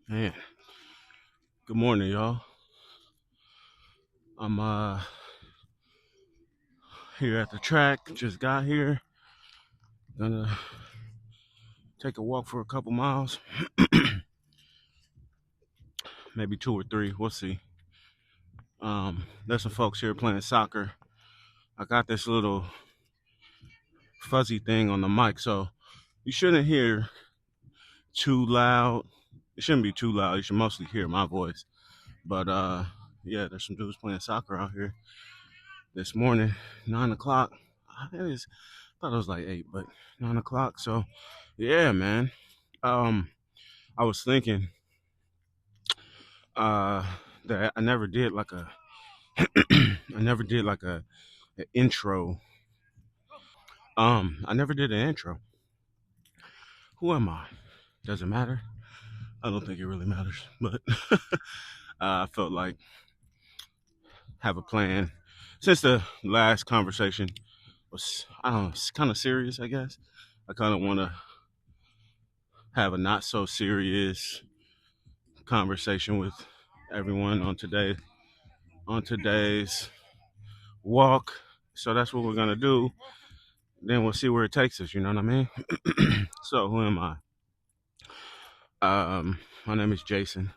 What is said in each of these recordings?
Man, good morning, y'all. I'm here at the track. Just got here. Gonna take a walk for a couple miles, maybe two or three. We'll see. There's some folks here playing soccer. I got this little fuzzy thing on the mic, so you shouldn't hear too loud. It shouldn't be too loud. You should mostly hear my voice. But yeah, there's some dudes playing soccer out here this morning, 9 o'clock. I thought it was like 8, but 9 o'clock. So yeah, man. Um, I was thinking uh that I never did like a I never did like an intro. I never did an intro. Who am I? Does it matter? I don't think it really matters, but I felt like have a plan. Since the last conversation was, I don't know, it's kind of serious, I guess. I kind of want to have a not so serious conversation with everyone on today's walk. So that's what we're gonna do. Then we'll see where it takes us. You know what I mean? So who am I? My name is Jason,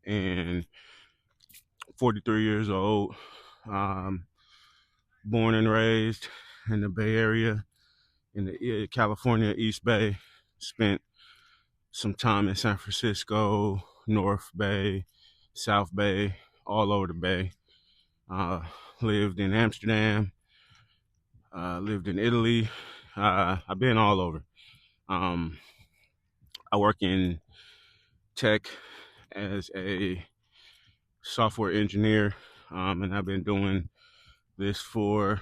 and 43 years old. Um, Born and raised in the Bay Area, in the California East Bay. Spent some time in San Francisco, North Bay, South Bay, all over the Bay. Uh, Lived in Amsterdam. Lived in Italy. I've been all over. Um, I work in tech as a software engineer, and I've been doing this for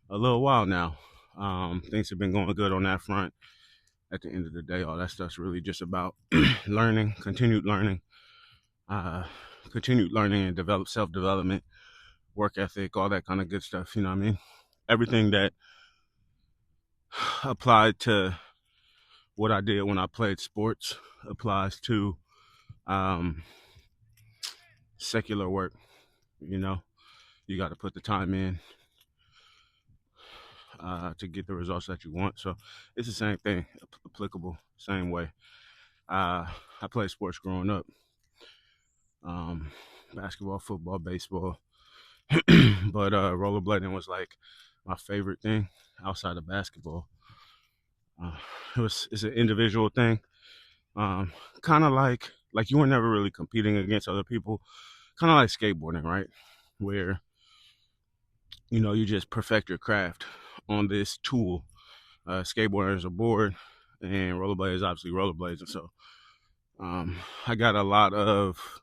a little while now. Things have been going good on that front. At the end of the day, all that stuff's really just about learning, uh, continued learning and self development, work ethic, all that kind of good stuff. You know what I mean? Everything that applied to what I did when I played sports applies to um, secular work. You know, you got to put the time in to get the results that you want. So it's the same thing, applicable, same way. I played sports growing up, um, basketball, football, baseball, but rollerblading was like my favorite thing outside of basketball. Uh, it's an individual thing, um, kind of like you were never really competing against other people, kind of like skateboarding, right? Where you just perfect your craft on this tool. Skateboarding is a board, and rollerblade is obviously rollerblades, and so I got a lot of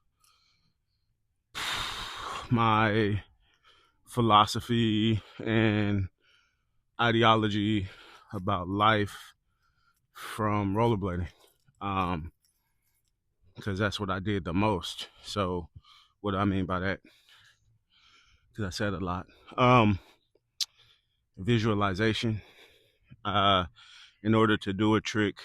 my philosophy and ideology about life from rollerblading, um, because that's what I did the most. So, what do I mean by that? Because I said a lot. Um, Visualization. Uh, in order to do a trick,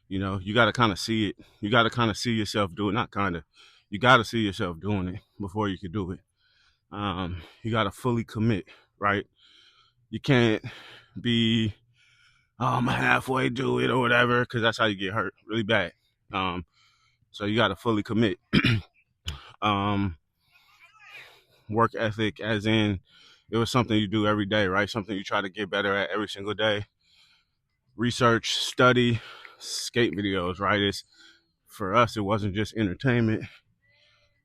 you got to kind of see it. You got to kind of see yourself do it. Not kind of. You got to see yourself doing it before you can do it. You got to fully commit, right? You can't be, oh, I'm halfway do it or whatever, because that's how you get hurt really bad. Um, so you got to fully commit. um, Work ethic, as in, it was something you do every day, right? Something you try to get better at every single day. Research, study, skate videos, right? It's for us, it wasn't just entertainment.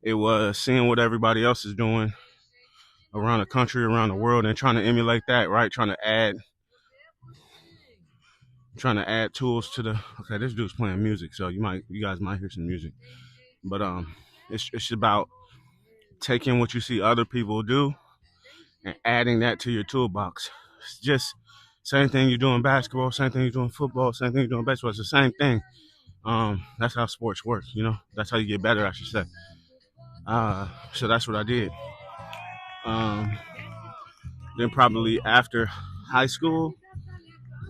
It was seeing what everybody else is doing around the country, around the world, and trying to emulate that, right? Trying to add tools to the. Okay, this dude's playing music, so you guys might hear some music, but it's about taking what you see other people do and adding that to your toolbox. It's just same thing you do in basketball, same thing you do in football, same thing you do in baseball. It's the same thing. That's how sports work. That's how you get better, I should say. So that's what I did. Um, then probably after high school,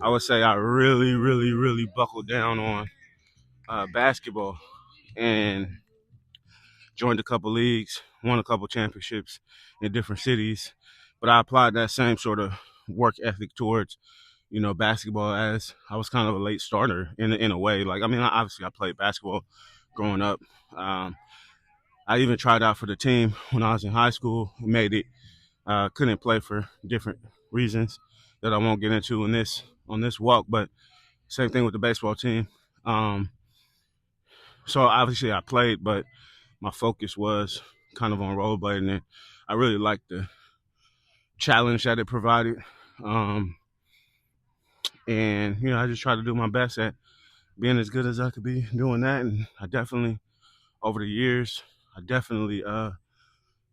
I would say I really, really, really buckled down on basketball and joined a couple leagues, won a couple championships in different cities. But I applied that same sort of work ethic towards, basketball, as I was kind of a late starter in a way. Like, I mean, obviously I played basketball growing up. Um, I even tried out for the team when I was in high school, made it. Couldn't play for different reasons that I won't get into in this on this walk. But same thing with the baseball team. Um, so obviously I played, but my focus was kind of on rollerblading, and I really liked the challenge that it provided. Um, and I just tried to do my best at being as good as I could be doing that. And I definitely, over the years, I definitely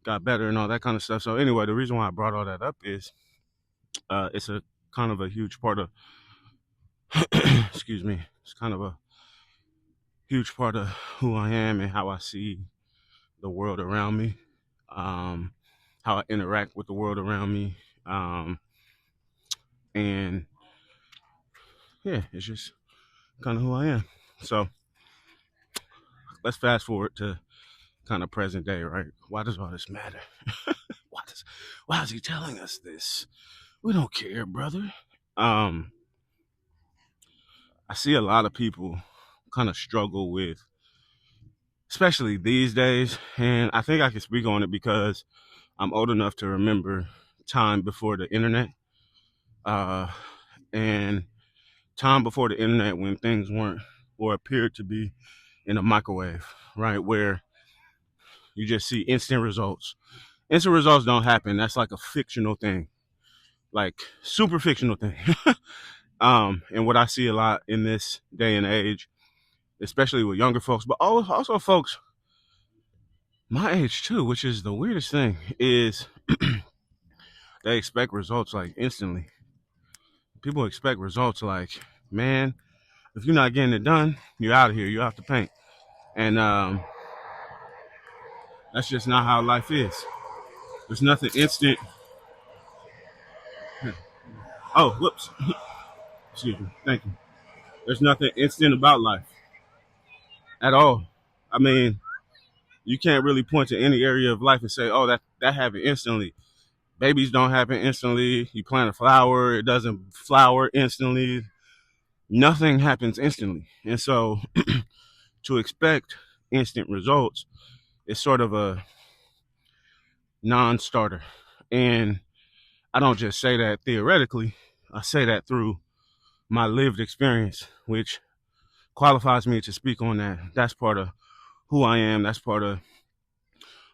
got better and all that kind of stuff. So anyway, the reason why I brought all that up is it's a kind of a huge part of excuse me, it's kind of a huge part of who I am and how I see the world around me, um, how I interact with the world around me, um, and yeah, it's just kind of who I am. So let's fast forward to kind of present day, right? Why does all this matter? Why is he telling us this? We don't care, brother. Um, I see a lot of people kind of struggle with, especially these days, and I think I can speak on it because I'm old enough to remember time before the internet, uh, and time before the internet when things weren't or appeared to be in a microwave, right? Where you just see instant results. Instant results don't happen. That's like a fictional thing, like super fictional thing. And what I see a lot in this day and age, especially with younger folks, but also folks my age too, which is the weirdest thing, is they expect results like instantly. People expect results like, man, if you're not getting it done, you're out of here. You're off the paint. And that's just not how life is. There's nothing instant. Oh, whoops. Excuse me. Thank you. There's nothing instant about life at all. I mean, you can't really point to any area of life and say, oh, that happened instantly. Babies don't happen instantly. You plant a flower, it doesn't flower instantly. Nothing happens instantly. And so to expect instant results is sort of a non-starter. And I don't just say that theoretically. I say that through my lived experience, which qualifies me to speak on that. That's part of who I am. That's part of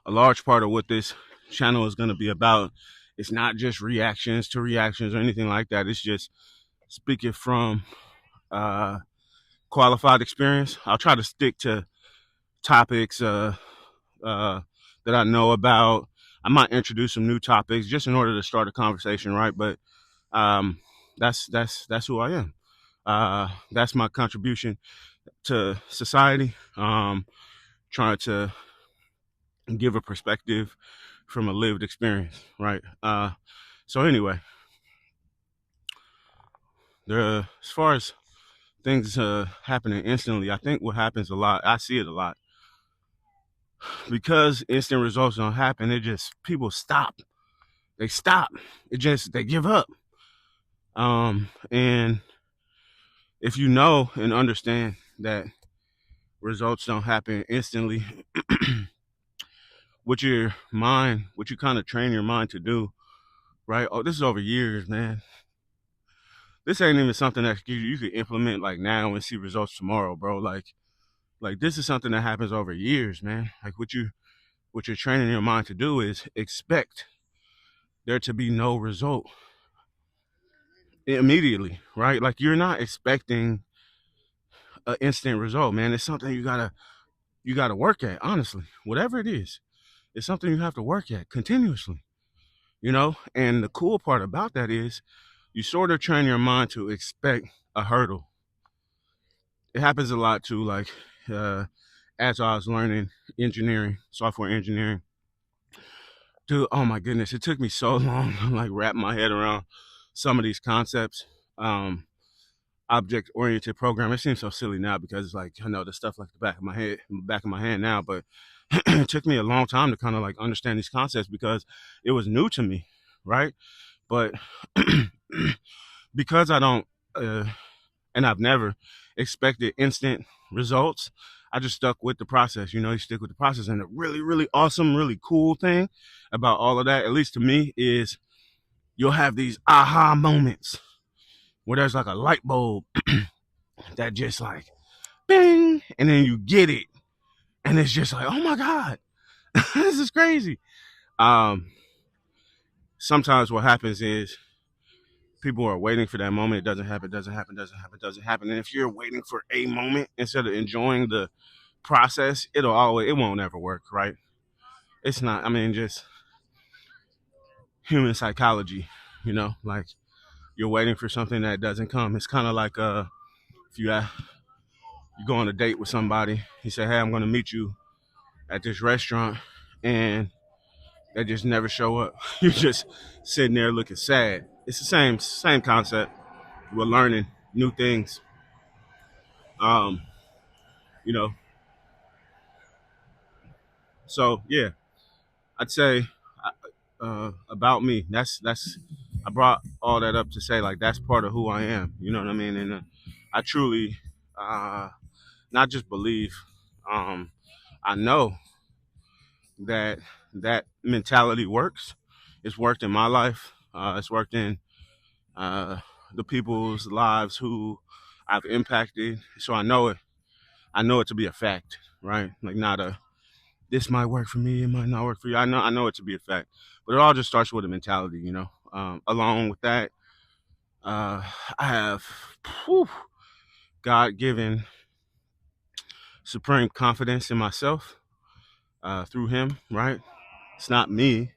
a large part of what this channel is going to be about. It's not just reactions to reactions or anything like that. It's just speaking from qualified experience. I'll try to stick to topics that I know about. I might introduce some new topics just in order to start a conversation, right? But um, that's who I am. That's my contribution to society. Trying to give a perspective from a lived experience, right? So anyway, as far as things happening instantly, I think what happens a lot, I see it a lot, because instant results don't happen. It just people stop. They stop. They give up. And if you know and understand that results don't happen instantly, what you kind of train your mind to do, right? Oh, this is over years, man. This ain't even something that you could implement like now and see results tomorrow, bro. Like this is something that happens over years, man. Like what you're training your mind to do is expect there to be no result immediately, right? Like you're not expecting an instant result, man. It's something you gotta work at, honestly. Whatever it is, it's something you have to work at continuously, And the cool part about that is you sort of train your mind to expect a hurdle. It happens a lot too, like as I was learning engineering, software engineering. Dude, oh my goodness, it took me so long to like wrap my head around some of these concepts. object-oriented program. It seems so silly now because it's like I know the stuff like the back of my hand now, but it took me a long time to kind of like understand these concepts because it was new to me, right? But because I don't, uh, and I've never expected instant results, I just stuck with the process. You know, you stick with the process, and the really, really awesome, really cool thing about all of that, at least to me, is you'll have these aha moments where there's like a light bulb that just like bing, and then you get it, and it's just like, oh my god, this is crazy. Um, Sometimes what happens is people are waiting for that moment. It doesn't happen, doesn't happen, doesn't happen, doesn't happen. And if you're waiting for a moment instead of enjoying the process, it won't ever work, right? It's not, I mean, just human psychology, you know, like you're waiting for something that doesn't come. It's kind of like if you go on a date with somebody, you say, hey, I'm going to meet you at this restaurant, and they just never show up. You're just sitting there looking sad. It's the same concept. We're learning new things. Um, you know, so yeah, I'd say about me. That's I brought all that up to say like that's part of who I am. You know what I mean? And I truly uh, not just believe. Um, I know that that mentality works. It's worked in my life. It's worked in uh, the people's lives who I've impacted. So I know it. I know it to be a fact, right? Like not a this might work for me, it might not work for you. I know it to be a fact, but it all just starts with a mentality, you know. Along with that, I have whew, God given supreme confidence in myself through Him, right? It's not me,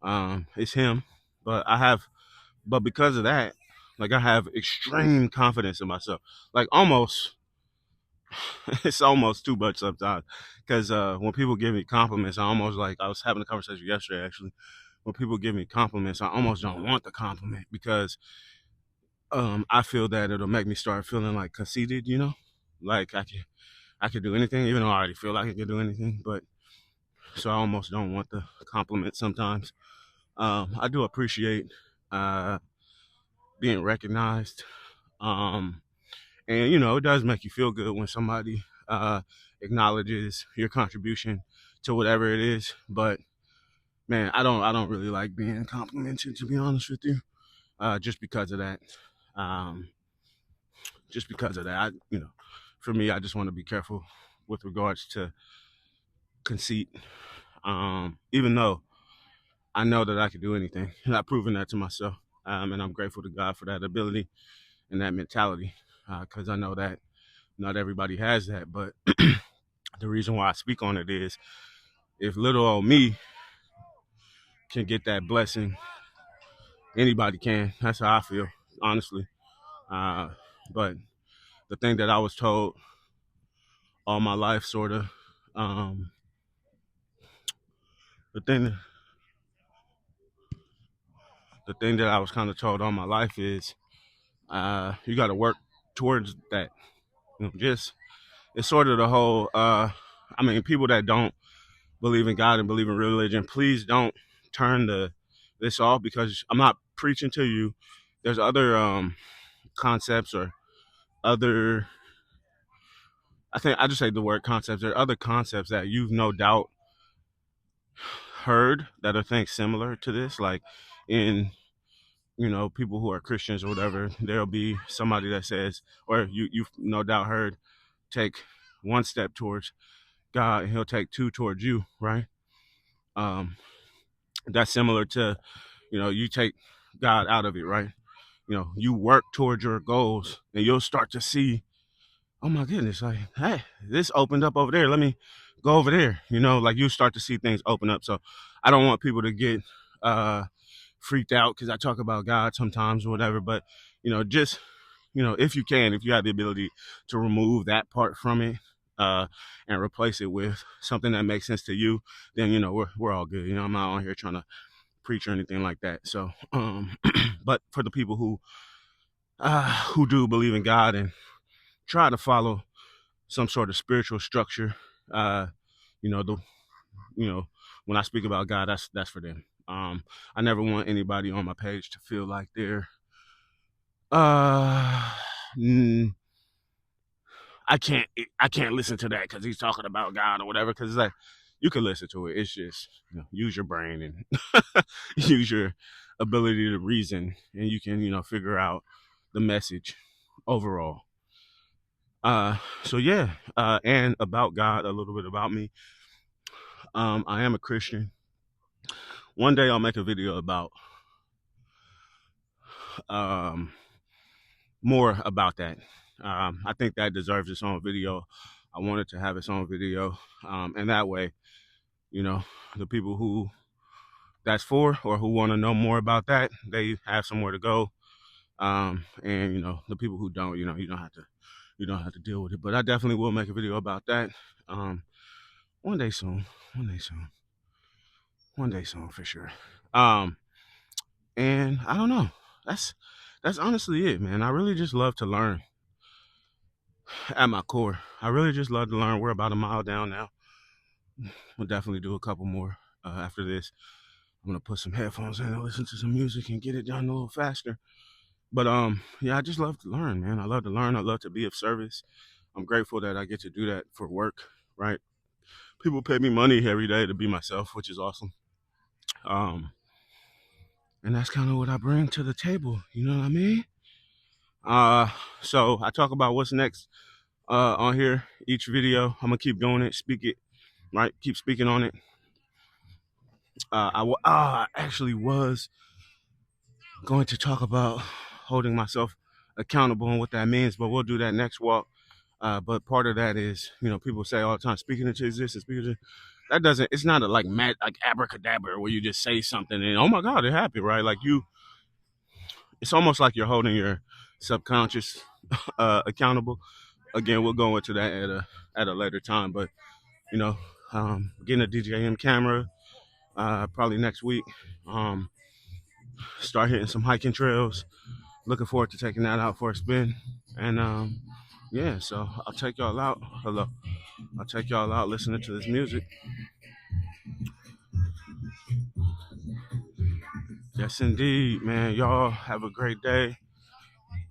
it's Him, but but because of that, like I have extreme confidence in myself, like almost it's almost too much sometimes because when people give me compliments, I almost like I was having a conversation yesterday actually. When people give me compliments, I almost don't want the compliment because I feel that it'll make me start feeling like conceited, you know, like I could do anything, even though I already feel like I can do anything. But so I almost don't want the compliment sometimes. I do appreciate uh, being recognized. Um, And you know, it does make you feel good when somebody acknowledges your contribution to whatever it is. But man, I don't really like being complimented, to be honest with you. Just because of that. Um, just because of that, for me, I just want to be careful with regards to conceit. Even though I know that I can do anything, and I've proven that to myself. And I'm grateful to God for that ability and that mentality, because I know that not everybody has that. But the reason why I speak on it is if little old me can get that blessing, anybody can. That's how I feel, honestly. Uh, but the thing that I was told all my life, sort of, um, the thing, the thing that I was kind of told all my life is you got to work towards that. Just it's sort of the whole. I mean, people that don't believe in God and believe in religion, please don't turn this off because I'm not preaching to you. There's other concepts or other. I think I just say the word concepts. There are other concepts that you've no doubt heard that are things similar to this, like in people who are Christians or whatever. There'll be somebody that says, or you've no doubt heard, take one step towards God and He'll take two towards you, right? Um, that's similar to you take God out of it, right? You work towards your goals and you'll start to see, oh my goodness, like, hey, this opened up over there, let me go over there. Like you start to see things open up. So I don't want people to get freaked out because I talk about God sometimes or whatever, but just if you have the ability to remove that part from it and replace it with something that makes sense to you, then we're all good. I'm not on here trying to preach or anything like that. So but for the people who who do believe in God and try to follow some sort of spiritual structure. Uh, you know, the you know, when I speak about God, that's for them. I never want anybody on my page to feel like they're uh mm, I can't listen to that because he's talking about God or whatever. Because it's like you can listen to it. It's just use your brain and use your ability to reason, and you can figure out the message overall. So yeah, and about God, a little bit about me. I am a Christian. One day I'll make a video about um more about that. I think that deserves its own video. I wanted to have its own video, and that way, you know, the people who that's for or who want to know more about that, they have somewhere to go. And the people who don't, you don't have to deal with it. But I definitely will make a video about that. One day soon, one day soon, one day soon for sure. Um, and I don't know. That's honestly it, man. I really just love to learn at my core. I really just love to learn. We're about a mile down now. We'll definitely do a couple more after this. I'm gonna put some headphones in and listen to some music and get it done a little faster. But yeah, I just love to learn, man. I love to learn. I love to be of service. I'm grateful that I get to do that for work, right? People pay me money every day to be myself, which is awesome. Um, and that's kind of what I bring to the table. You know what I mean? Uh, so I talk about what's next on here each video. I'm gonna keep doing it, speak it, right? Keep speaking on it. I actually was going to talk about holding myself accountable and what that means, but we'll do that next walk. But part of that is, people say all the time, speaking into existence, that doesn't, it's not a like abracadabra where you just say something and oh my God, it happened, right? Like it's almost like you're holding your subconscious accountable. Again, we'll go into that at a later time, but you know, getting a DJM camera, probably next week. Start hitting some hiking trails. Looking forward to taking that out for a spin. And yeah, so I'll take y'all out. Hello. I'll take y'all out listening to this music. Yes, indeed, man. Y'all have a great day.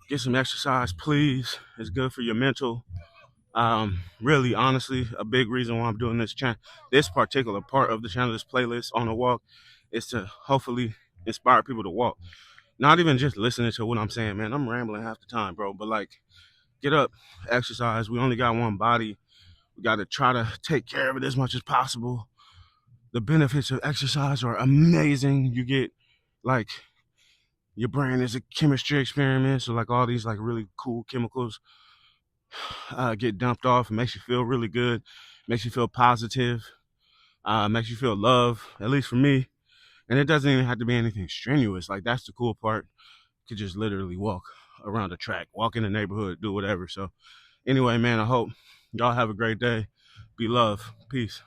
Get some exercise, please. It's good for your mental. Really, honestly, a big reason why I'm doing this particular part of the channel, this playlist on the walk, is to hopefully inspire people to walk. Not even just listening to what I'm saying, man. I'm rambling half the time, bro. But like, get up, exercise. We only got one body. We got to try to take care of it as much as possible. The benefits of exercise are amazing. You get like your brain is a chemistry experiment, so like all these like really cool chemicals get dumped off. It makes you feel really good, makes you feel positive, makes you feel love. At least for me, and it doesn't even have to be anything strenuous. Like that's the cool part. You could just literally walk around the track, walk in the neighborhood, do whatever. So anyway, man, I hope y'all have a great day. Be love. Peace.